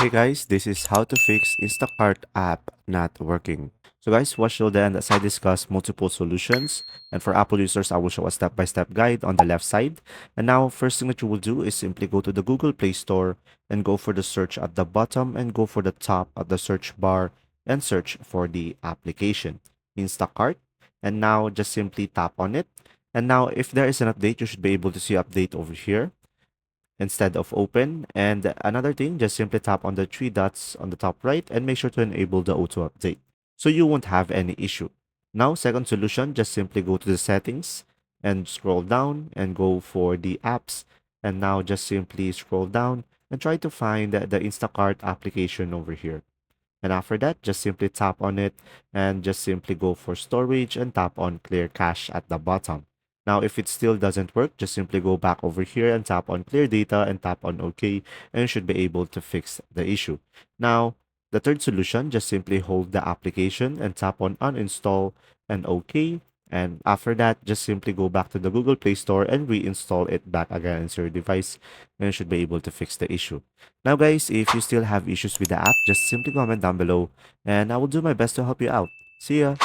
Hey guys, this is how to fix Instacart app not working. So guys, watch till the end as I discuss multiple solutions. And for Apple users, I will show a step-by-step guide on the left side. And now, first thing that you will do is simply go to the Google Play Store and go for the search at the bottom and go for the top of the search bar and search for the application, Instacart. And now just simply tap on it. And now if there is an update, you should be able to see update over here instead of open. And another thing, just simply tap on the three dots on the top right and make sure to enable the auto update so you won't have any issue. Now, second solution, just simply go to the settings and scroll down and go for the apps. And now just simply scroll down and try to find the Instacart application over here. And after that, just simply tap on it and just simply go for storage and tap on clear cache at the bottom. Now, if it still doesn't work, just simply go back over here and tap on clear data and tap on OK, and you should be able to fix the issue. Now, the third solution, just simply hold the application and tap on uninstall and OK. And after that, just simply go back to the Google Play Store and reinstall it back again into your device, and you should be able to fix the issue. Now, guys, if you still have issues with the app, just simply comment down below and I will do my best to help you out. See ya!